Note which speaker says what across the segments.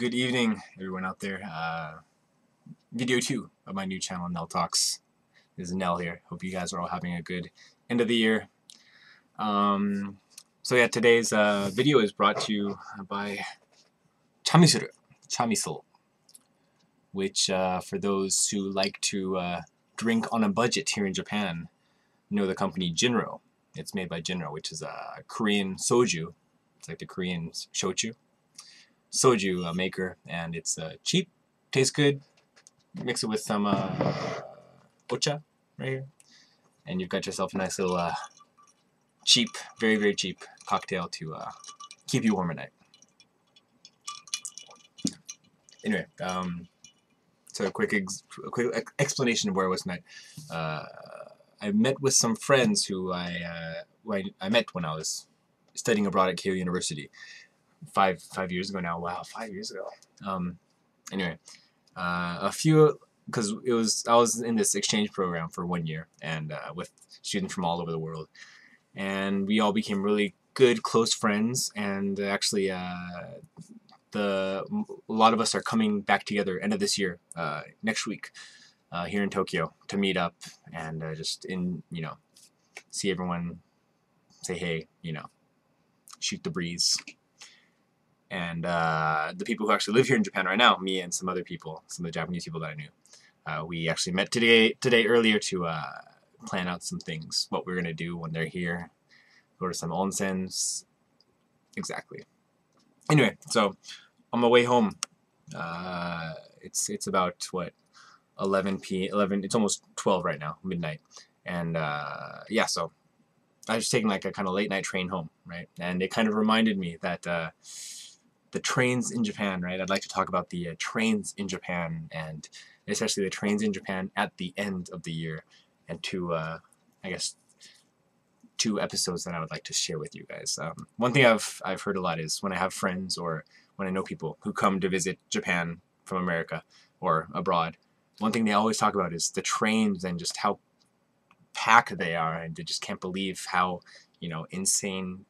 Speaker 1: Good evening, everyone out there. Video 2 of my new channel, Nell Talks. This is Nell here. Hope you guys are all having a good end of the year. So yeah, today's video is brought to you by chamisuru, which for those who like to drink on a budget here in Japan, know the company Jinro. It's made by Jinro, which is a Korean soju. It's like the Korean shochu. Soju maker, and it's cheap, tastes good. Mix it with some ocha right here, and you've got yourself a nice little cheap, very, very cheap cocktail to keep you warm at night. Anyway, so a quick explanation of where I was tonight. I met with some friends who I met when I was studying abroad at Keio University. Five years ago now. Wow, 5 years ago. Anyway, a few, because I was in this exchange program for 1 year, and with students from all over the world, and we all became really good, close friends. And actually, a lot of us are coming back together end of this year, next week, here in Tokyo to meet up and just see everyone, say hey, shoot the breeze. And the people who actually live here in Japan right now, me and some other people, some of the Japanese people that I knew, we actually met today earlier to plan out some things, what we're gonna do when they're here, go to some onsens, exactly. Anyway, so on my way home, it's about what, 11 p.m. It's almost 12 right now, midnight, and yeah, so I was taking like a kind of late night train home, right? And it kind of reminded me that the trains in Japan, right? I'd like to talk about the trains in Japan, and especially the trains in Japan at the end of the year, and I guess, two episodes that I would like to share with you guys. One thing I've heard a lot is when I have friends or when I know people who come to visit Japan from America or abroad, one thing they always talk about is the trains and just how packed they are, and they just can't believe how insane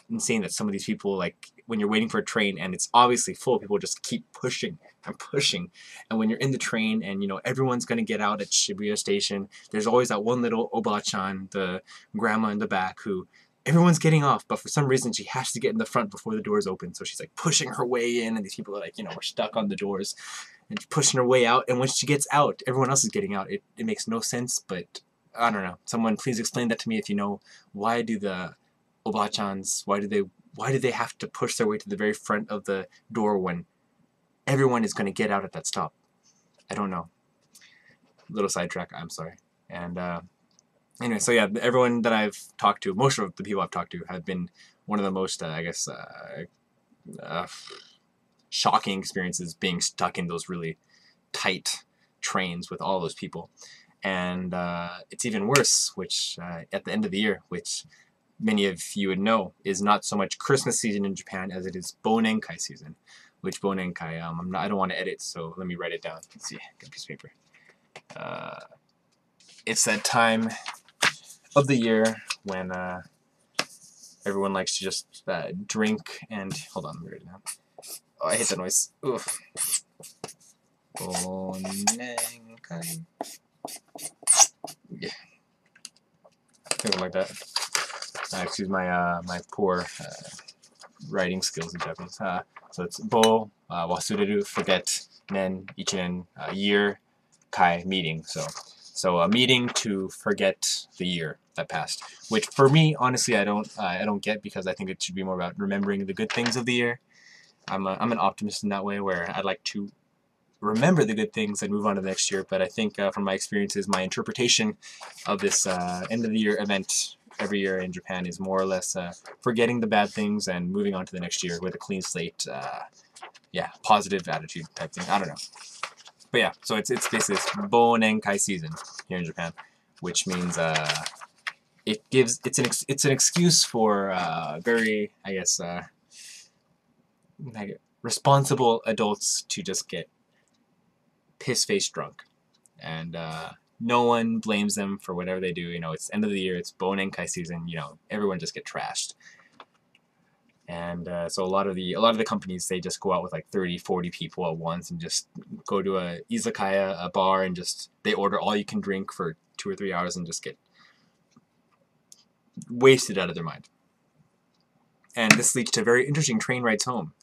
Speaker 1: that some of these people, like when you're waiting for a train and it's obviously full, people just keep pushing and pushing, and when you're in the train and everyone's gonna get out at Shibuya station, there's always that one little oba-chan, the grandma in the back, who everyone's getting off, but for some reason she has to get in the front before the doors open, so she's like pushing her way in, and these people are like we're stuck on the doors, and she's pushing her way out, and when she gets out, everyone else is getting out. It makes no sense, but I don't know. Someone please explain that to me if you know. Why do the Oba-chans, why do they have to push their way to the very front of the door when everyone is going to get out at that stop? I don't know. Little sidetrack, I'm sorry. And anyway, so yeah, everyone that I've talked to, most of the people I've talked to, have been one of the most, I guess, shocking experiences being stuck in those really tight trains with all those people. And it's even worse, which at the end of the year, which many of you would know, is not so much Christmas season in Japan as it is babin-coy season. Which babin-coy, I don't want to edit, so let me write it down. Let's see, get a piece of paper. It's that time of the year when everyone likes to just drink and, hold on, let me write it down. Oh, I hate that noise. Oof. Babin-coy. Yeah, something like that. Excuse my my poor writing skills in Japanese. So it's bo, wasureru, forget, nen, ichinen, year, kai, meeting. So a meeting to forget the year that passed. Which for me, honestly, I don't get, because I think it should be more about remembering the good things of the year. I'm an optimist in that way, where I'd like to remember the good things and move on to the next year. But I think from my experiences, my interpretation of this end of the year event every year in Japan is more or less forgetting the bad things and moving on to the next year with a clean slate, yeah, positive attitude type thing. I don't know, but yeah, so it's basically this babin-coy season here in Japan, which means it's an excuse for very, I guess, responsible adults to just get piss-faced drunk, and no one blames them for whatever they do. It's end of the year, it's babin-coy season, everyone just get trashed. And so a lot of the companies, they just go out with like 30, 40 people at once and just go to a izakaya, a bar, and just they order all you can drink for 2 or 3 hours and just get wasted out of their mind. And this leads to very interesting train rides home,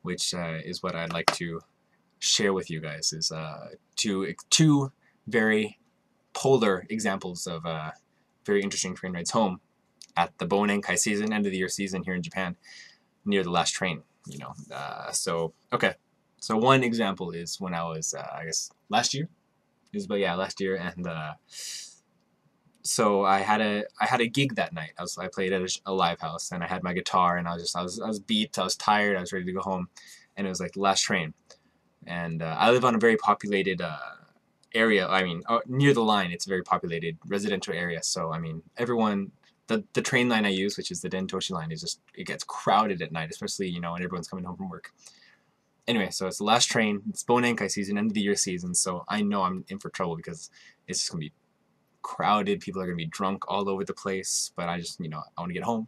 Speaker 1: which is what I'd like to share with you guys. Is two very polar examples of very interesting train rides home at the babin-coy season, end of the year season here in Japan, near the last train. So one example is when I was I guess last year. Last year, and so I had a gig that night. I played at a live house, and I had my guitar, and I was beat, I was tired, I was ready to go home, and it was like the last train. And I live on a very populated area. I mean, near the line, it's a very populated residential area. So I mean, everyone, the train line I use, which is the Dentoshi line, it gets crowded at night, especially when everyone's coming home from work. Anyway, so it's the last train. It's babin-coy season, end of the year season. So I know I'm in for trouble because it's just gonna be crowded. People are gonna be drunk all over the place. But I just I want to get home,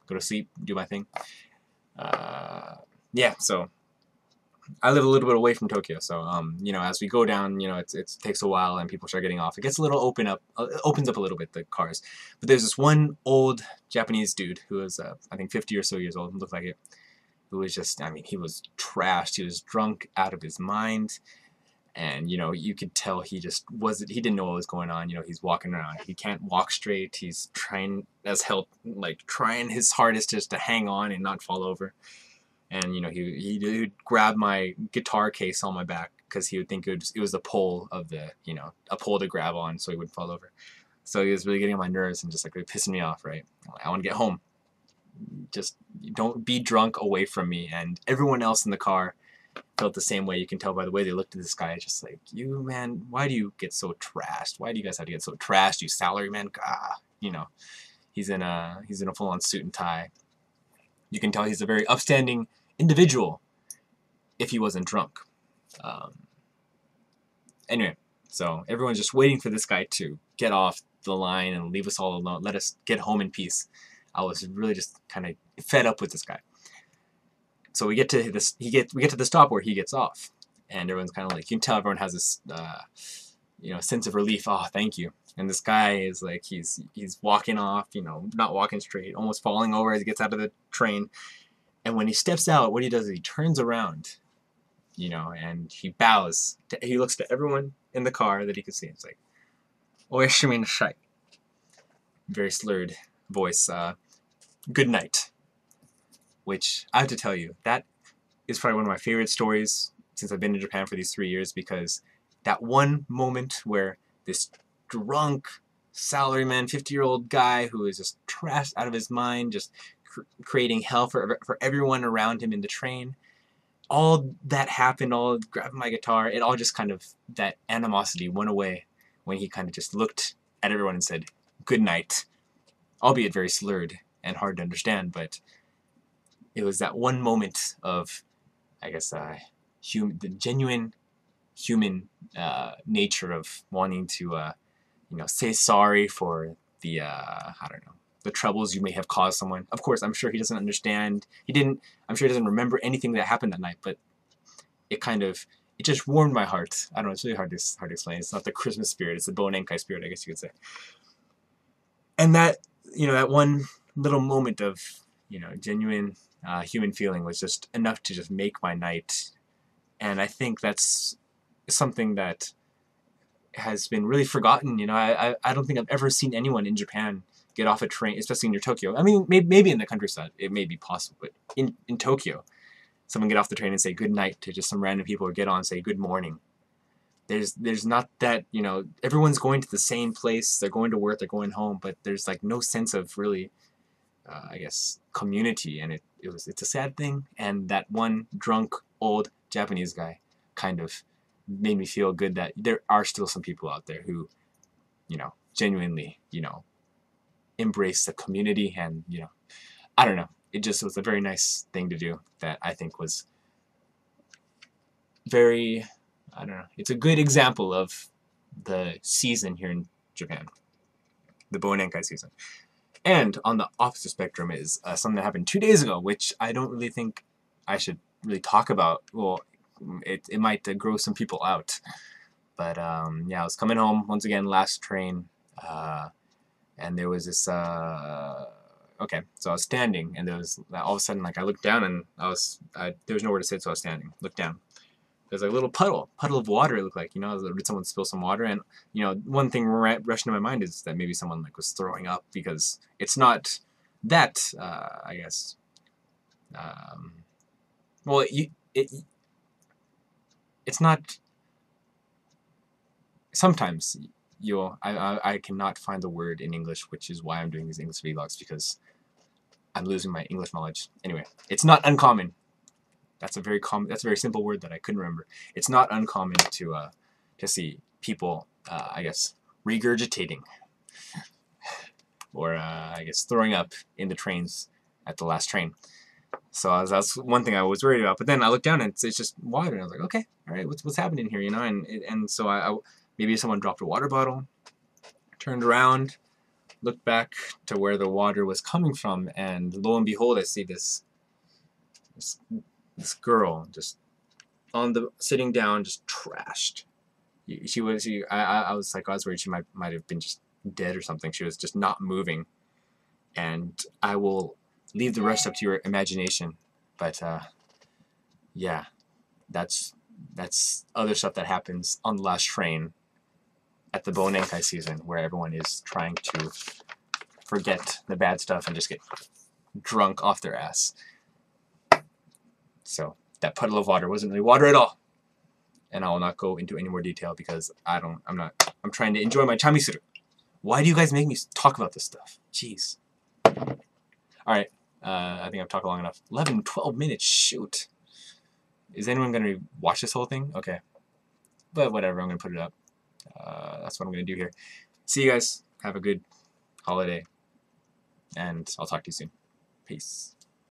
Speaker 1: go to sleep, do my thing. Yeah, so I live a little bit away from Tokyo, so as we go down, it takes a while and people start getting off. It gets a little opens up a little bit, the cars. But there's this one old Japanese dude who was I think 50 or so years old, looked like it, who was just, I mean, he was trashed. He was drunk out of his mind, and you could tell he didn't know what was going on. He's walking around, he can't walk straight. He's trying trying his hardest just to hang on and not fall over. And he would grab my guitar case on my back because he would think it was a pole of a pole to grab on so he wouldn't fall over. So he was really getting on my nerves and just like really pissing me off, right? I want to get home. Just don't be drunk away from me. And everyone else in the car felt the same way. You can tell by the way they looked at this guy, just like, you man, why do you get so trashed? Why do you guys have to get so trashed, you salaryman? He's in a full-on suit and tie. You can tell he's a very upstanding individual if he wasn't drunk. Anyway, so everyone's just waiting for this guy to get off the line and leave us all alone, let us get home in peace. I was really just kind of fed up with this guy. So we get to the stop where he gets off, and everyone's kind of like, you can tell everyone has this sense of relief. Oh, thank you. And this guy is like, he's walking off, not walking straight, almost falling over as he gets out of the train. And when he steps out, what he does is he turns around, and he bows. He looks to everyone in the car that he could see. It's like, "Oyashimi nashai." Very slurred voice. Good night. Which I have to tell you, that is probably one of my favorite stories since I've been in Japan for these 3 years, because that one moment where this drunk salaryman, 50-year-old guy who is just trashed out of his mind, just creating hell for everyone around him in the train. All that happened, all grabbing my guitar, it all just kind of, that animosity went away when he kind of just looked at everyone and said, good night. Albeit very slurred and hard to understand, but it was that one moment of, I guess, the genuine human nature of wanting to, say sorry for the, the troubles you may have caused someone. Of course, I'm sure he doesn't understand. I'm sure he doesn't remember anything that happened that night, but it just warmed my heart. I don't know, it's really hard to explain. It's not the Christmas spirit, it's the babin-coy spirit, I guess you could say. And that, that one little moment of, genuine human feeling was just enough to just make my night. And I think that's something that has been really forgotten. I don't think I've ever seen anyone in Japan get off a train, especially near Tokyo. I mean, maybe in the countryside it may be possible, but in Tokyo, someone get off the train and say good night to just some random people, or get on and say good morning. There's not that, everyone's going to the same place, they're going to work, they're going home, but there's like no sense of really, I guess, community, and it's a sad thing. And that one drunk old Japanese guy kind of made me feel good that there are still some people out there who, genuinely, embrace the community, and I don't know, it was a very nice thing to do that I think was very, I don't know, it's a good example of the season here in Japan, the babin-coy season. And on the opposite spectrum is something that happened 2 days ago, which I don't really think I should really talk about. Well, it might grow some people out. But yeah, I was coming home once again, last train, and there was this. Okay, so I was standing, and there was all of a sudden, like I looked down, and there was nowhere to sit, so I was standing. Looked down. There's like a little puddle of water. It looked like, did someone spill some water? And one thing rushing to my mind is that maybe someone like was throwing up, because it's not that I guess. Well, it's not. Sometimes I cannot find the word in English, which is why I'm doing these English vlogs, because I'm losing my English knowledge. Anyway, it's not uncommon. That's a very simple word that I couldn't remember. It's not uncommon to see people, I guess, regurgitating, or I guess throwing up in the trains at the last train. So that's one thing I was worried about. But then I looked down and it's just water, and I was like, okay, all right, what's happening here, And so I maybe someone dropped a water bottle, turned around, looked back to where the water was coming from, and lo and behold, I see this girl just sitting down, just trashed. I was worried she might have been just dead or something. She was just not moving, and I will leave the rest up to your imagination. But yeah, that's other stuff that happens on the last train at the babin-coy season, where everyone is trying to forget the bad stuff and just get drunk off their ass. So that puddle of water wasn't really water at all, and I will not go into any more detail because I'm trying to enjoy my chamisuru. Why do you guys make me talk about this stuff? Jeez. All right, I think I've talked long enough. 11, 12 minutes. Shoot. Is anyone gonna watch this whole thing? Okay, but whatever. I'm gonna put it up. That's what I'm gonna do here. See you guys. Have a good holiday, and I'll talk to you soon. Peace.